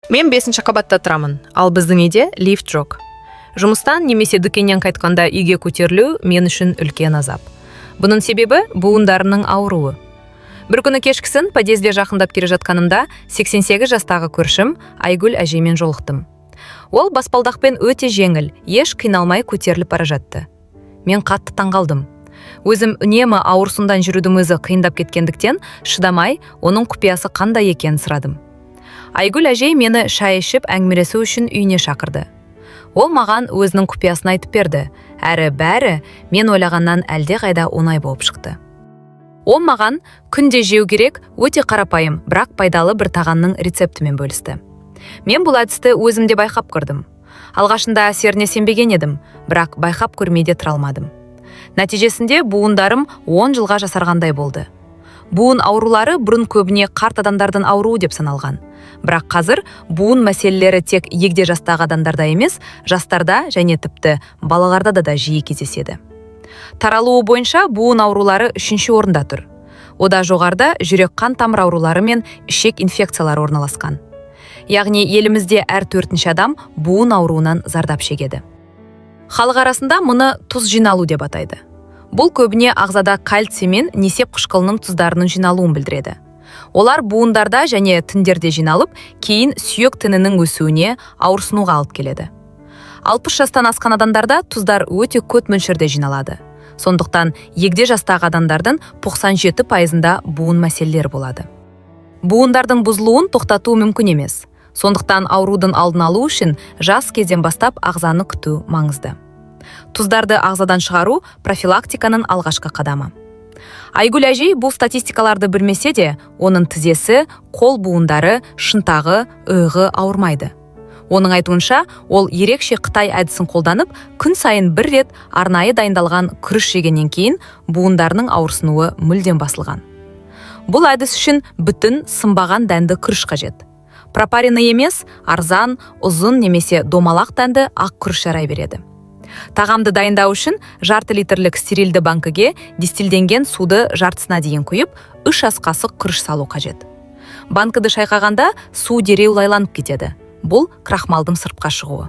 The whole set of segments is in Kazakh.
Мен 5-ші қабатта тұрамын, ал біздің үйде лифт жоқ. Жұмыстан немесе дүкеннен қайтқанда үйге көтерілу мен үшін үлкен азап. Бұның себебі буындарымның ауруы. Бір күні кешкісін подъезде жақындап келе жатқанымда 88 жастағы көршім Айгүл әжеймен жолықтым. Ол баспалдақпен өте жеңіл, еш қиналмай көтеріліп бара жатты. Мен қатты таңғалдым. Өзім үнемі ауырсындан жүрудің өзі қиындап кеткендіктен шыдамай, оның құпиясы қандай екенін сұрадым. Айгүл әжей мені шай ішіп әңгімелесу үшін үйіне шақырды. Ол маған өзінің құпиясын айтып берді, әрі бәрі мен ойлағаннан әлде қайда оңай болып шықты. Ол маған күнде жеу керек өте қарапайым, бірақ пайдалы бір тағамның рецептімен бөлісті. Мен бұл әдісті өзімде байқап көрдім. Алғашында әсеріне сенбеген едім, бірақ байқап көрмейде тұра алмадым. Нәтижесінде буындарым 10 жылға жасарғандай болды. Буын аурулары бұрын көбіне қарт адамдардың ауруы деп саналған. Бірақ қазір буын мәселелері тек егде жастағы адамдарда емес, жастарда және тіпті балаларда да жиі кездеседі. Таралуы бойынша буын аурулары 3-ші орында тұр. Ода жоғарыда жүрек қан тамыр аурулары мен ішек инфекциялары орналасқан. Яғни елімізде әр 4-ші адам буын ауруынан зардап шегеді. Халық арасында мұны тұз жиналу деп атайды. Бұл көбіне ағзада кальций мен несеп қышқылының тұздарының жиналуын білдіреді. Олар буындарда және тіндерде жиналып, кейін сүйек тінінің өсуіне, ауырсынуға алып келеді. 60 жастан асқан адамдарда тұздар өте көп мөлшерде жиналады. Сондықтан егде жастағы адамдардың 97%-ында буын мәселелері болады. Буындардың бұзылуын тоқтату мүмкін емес. Сондықтан аурудың алдын алу үшін жас кезден бастап ағзаны күту маңызды. Тұздарды ағзадан шығару профилактиканың алғашқы қадамы. Айгүл әжей бұл статистикаларды білмесе де, оның тізесі, қол буындары, шынтағы, иығы ауырмайды. Оның айтуынша, ол ерекше Қытай әдісін қолданып, күн сайын бір рет арнайы дайындалған күріш жегеннен кейін буындарының ауырсынуы мүлдем басылған. Бұл әдіс үшін бүтін сынбаған дәнді күріш қажет. Пропарені емес, арзан, ұзын немесе домалақ дәнді ақ күріш жарай береді. Тағамды дайындау үшін жарты литрлік стерилді банкіге дистилденген суды жартысына дейін құйып, 3 ас қасық күріш салу қажет. Банкіді шайқағанда су дереу лайланып кетеді. Бұл крахмалдың сыртқа шығуы.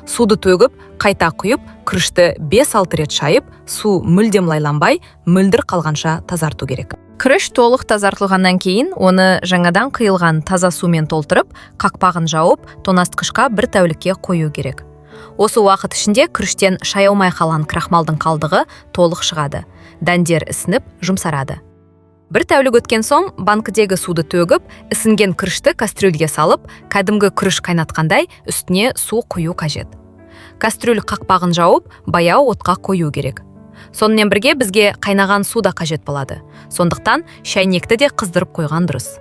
Суды төгіп, қайта құйып, күрішті 5-6 рет шайып, су мүлдем лайланбай, мөлдір қалғанша тазарту керек. Күріш толық тазартылғаннан кейін, оны жаңадан құйылған таза сумен толтырып, қақпағын жауып, тоңазытқышқа 1 тәулікке қою керек. Осы уақыт ішінде күріштен шайылмай қалған крахмалдың қалдығы толық шығады. Дәндер ісініп, жұмсарады. 1 тәулік өткен соң банкідегі суды төгіп, ісінген күрішті кастрюльге салып, кәдімгі күріш қайнатқандай үстіне су құю қажет. Кастрюль қақпағын жауып, баяу отқа қою керек. Сонымен бірге бізге қайнаған су да қажет болады. Сондықтан шайнекті де қыздырып қойған дұрыс.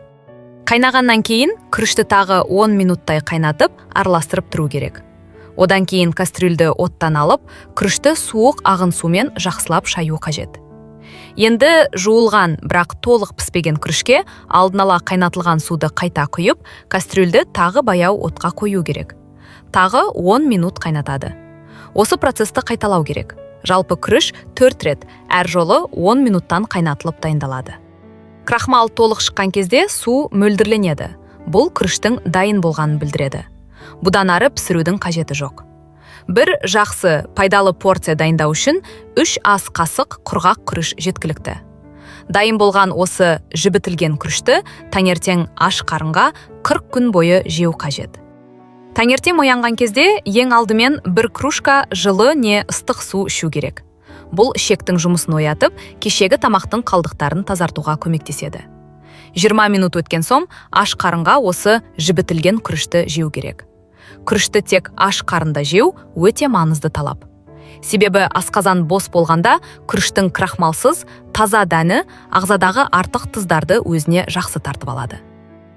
Қайнағаннан кейін күрішті тағы 10 минуттай қайнатып, араластырып тұру керек. Одан кейін кастрюльді оттан алып, күрішті суық ағын сумен жақсылап шаю қажет. Енді жуылған, бірақ толық піспеген күрішке алдын ала қайнатылған суды қайта құйып, кастрюльді тағы баяу отқа қою керек. Тағы 10 минут қайнатады. Осы процесті қайталау керек. Жалпы күріш 4 рет, әр жолы 10 минуттан қайнатылып дайындалады. Крахмал толық шыққан кезде су мөлдірленеді. Бұл күріштің дайын болғанын білдіреді. Бұдан ары пісірудің қажеті жоқ. Бір жақсы пайдалы порция дайындау үшін 3 ас қасық құрғақ күріш жеткілікті. Дайын болған осы жібітілген күрішті таңертең аш қарынға 40 күн бойы жеу қажет. Таңертең оянған кезде ең алдымен 1 кружка жылы не ыстық су ішу керек. Бұл ішектің жұмысын оятып, кешегі тамақтың қалдықтарын тазартуға көмектеседі. 20 минут өткен соң аш қарынға осы жібітілген күрішті жеу керек. Күрішті тек аш қарында жеу өте маңызды талап. Себебі асқазан бос болғанда күріштің крахмалсыз, таза дәні ағзадағы артық тұздарды өзіне жақсы тартып алады.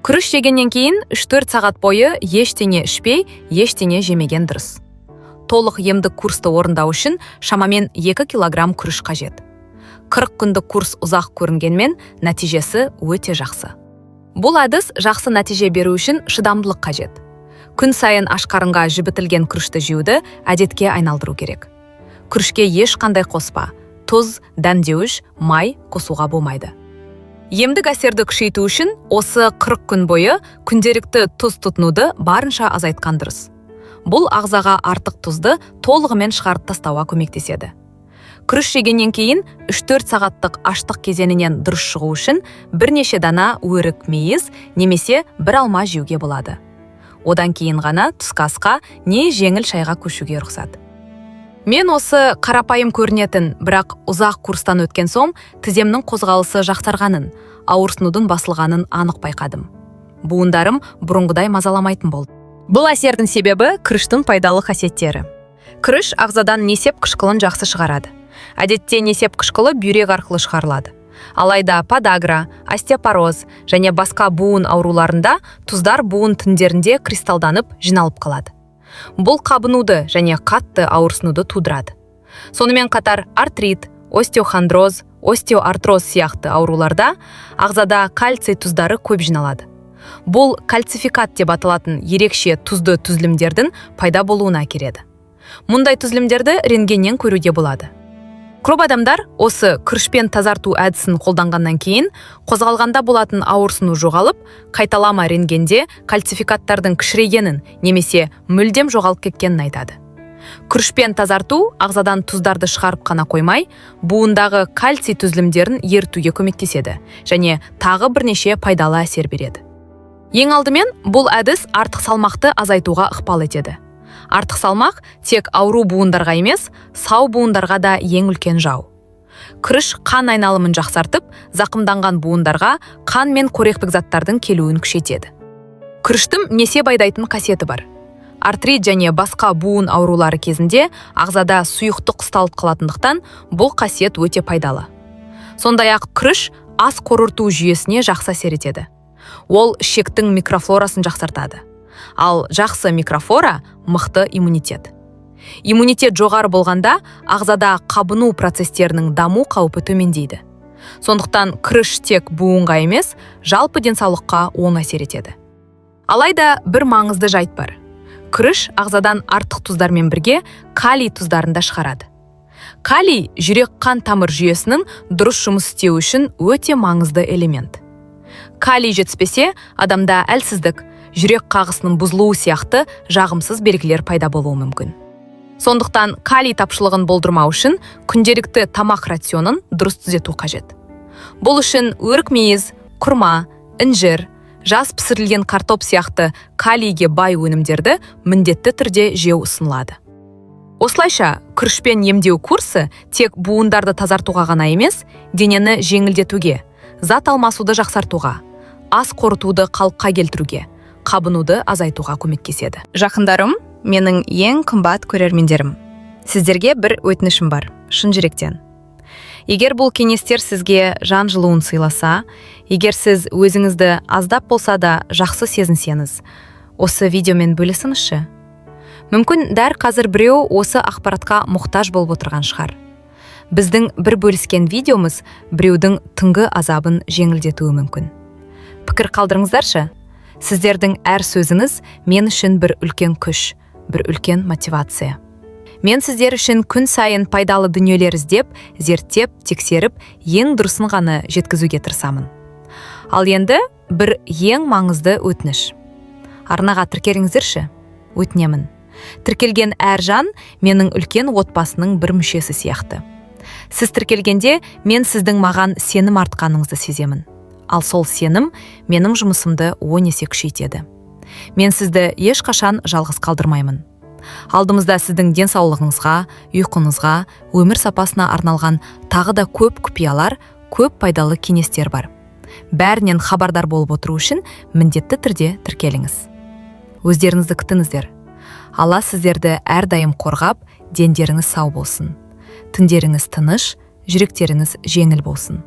Күріш жегеннен кейін 3-4 сағат бойы ештеңе ішпей, ештеңе жемеген дұрыс. Толық емдік курсты орындау үшін шамамен 2 килограмм күріш қажет. 40 күндік курс ұзақ көрінгенмен нәтижесі өте жақсы. Бұл әдіс жақсы нәтиже беру үшін шыдамдылық қажет. Күн сайын аш қарынға жібітілген күрішті жеуді әдетке айналдыру керек. Күрішке ешқандай қоспа, тұз, дәмдеуіш, май қосуға болмайды. Емдік әсерді күшейту үшін осы 40 күн бойы күнделікті тұз тұтынуды барынша азайтқан дұрыс. Бұл ағзаға артық тұзды толығымен шығарып тастауға көмектеседі. Күріш жегеннен кейін 3-4 сағаттық аштық кезеңінен дұрыс шығу үшін бірнеше дана өрік мейіз немесе бір алма жеуге болады. Одан кейін ғана түскі асқа не жеңіл шайға көшуге рұқсат. Мен осы қарапайым көрінетін, бірақ ұзақ курстан өткен соң тіземнің қозғалысы жақсарғанын, ауырсынудың басылғанын анық байқадым. Буындарым бұрынғыдай мазаламайтын болды. Бұл әсердің себебі күріштің пайдалы қасиеттері. Күріш ағзадан несеп қышқылын жақсы шығарады. Әдетте несеп қышқылы бүйрек арқылы шығарылады. Алайда подагра, остеопороз және басқа буын ауруларында тұздар буын тіндерінде кристалданып жиналып қалады. Бұл қабынуды және қатты ауырсынуды тудырады. Сонымен қатар артрит, остеохондроз, остеоартроз сияқты ауруларда ағзада кальций тұздары көп жиналады. Бұл кальцификат деп аталатын ерекше тұзды түзілімдердің пайда болуына әкеледі. Мұндай түзілімдерді рентгеннен көруге болады. Көп адамдар осы күрішпен тазарту әдісін қолданғаннан кейін қозғалғанда болатын ауырсыну жоғалып, қайталама рентгенде кальцификаттардың кішірейгенін немесе мүлдем жоғалып кеткенін айтады. Күрішпен тазарту ағзадан тұздарды шығарып қана қоймай, буындағы кальций түзілімдерін ертуге көмектеседі және тағы бірнеше пайдалы әсер береді. Ең алдымен бұл әдіс артық салмақты азайтуға ықпал етеді. Артық салмақ тек ауру буындарға емес, сау буындарға да ең үлкен жау. Күріш қан айналымын жақсартып, зақымданған буындарға қан мен қоректік заттардың келуін күшейтеді. Күріштің несе байдайтын қасиеті бар. Артрит және басқа буын аурулары кезінде ағзада сұйықтық ұсталып қалатындықтан бұл қасиет өте пайдалы. Сондай-ақ күріш ас қорыту жүйесіне жақсы әсер етеді. Ол ішектің микрофлорасын жақсартады. Ал жақсы микрофлора мықты иммунитет. Иммунитет жоғары болғанда ағзада қабыну процестерінің даму қаупі төмендейді. Сондықтан күріш тек буынға емес, жалпы денсаулыққа оң әсер етеді. Алайда бір маңызды жайт бар. Күріш ағзадан артық тұздармен бірге калий тұздарын да шығарады. Калий жүрек-қан тамыр жүйесінің дұрыс жұмыс істеуі үшін өте маңызды элемент. Калий жетіспесе, адамда әлсіздік, жүрек қағысының бұзылуы сияқты жағымсыз белгілер пайда болуы мүмкін. Сондықтан калий тапшылығын болдырмау үшін күнделікті тамақ рационын дұрыс түзету қажет. Бұл үшін өрік мейіз, құрма, інжір, жас пісірілген картоп сияқты калийге бай өнімдерді міндетті түрде жеу ұсынылады. Осылайша, күрішпен емдеу курсы тек буындарды тазартуға ғана емес, денені жеңілдетуге, зат алмасуды жақсартуға, ас қорытуды қалыпқа келтіруге, қабынуды азайтуға көмектеседі. Жақындарым, менің ең қымбат көрермендерім. Сіздерге бір өтінішім бар, шын жүректен. Егер бұл кеңестер сізге жан жылуын сыйласа, егер сіз өзіңізді аздап болса да жақсы сезінсеңіз, осы видеомен бөлісіңізші. Мүмкін дәл қазір біреу осы ақпаратқа мұқтаж болып отырған шығар. Біздің бір бөліскен видеомыз біреудің түнгі азабын жеңілдетуі мүмкін. Пікір қалдырыңыздаршы. Сіздердің әр сөзіңіз мен үшін бір үлкен күш, бір үлкен мотивация. Мен сіздер үшін күн сайын пайдалы дүниелер іздеп, зерттеп, тексеріп, ең дұрысын ғана жеткізуге тырысамын. Ал енді бір ең маңызды өтініш. Арнаға тіркеліңіздерші, өтінемін. Тіркелген әр жан менің үлкен отбасының бір мүшесі сияқты. Сіз тіркелгенде мен сіздің маған сенім артқаныңызды сеземін. Ал сол сенім менің жұмысымды 10 есе күшейтеді. Мен сізді ешқашан жалғыз қалдырмаймын. Алдымызда сіздің денсаулығыңызға, ұйқыңызға, өмір сапасына арналған тағы да көп құпиялар, көп пайдалы кеңестер бар. Бәрінен хабардар болып отыру үшін міндетті түрде тіркеліңіз. Өздеріңізді күтіңіздер. Алла сіздерді әрдайым қорғап, дендеріңіз сау болсын. Түндеріңіз тыныш, жүректеріңіз жеңіл болсын.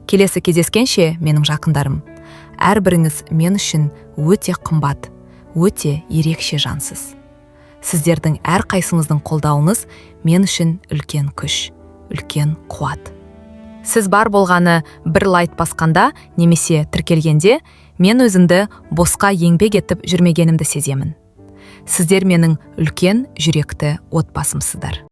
Келесі кездескенше, менің жақындарым, әрбіріңіз мен үшін өте қымбат, өте ерекше жансыз. Сіздердің әр қайсыңыздың қолдауыңыз мен үшін үлкен күш, үлкен қуат. Сіз бар болғаны бір лайк басқанда немесе тіркелгенде, мен өзімді босқа еңбек етіп жүрмегенімді сеземін. Сіздер менің үлкен жүректі отбасымсыздар.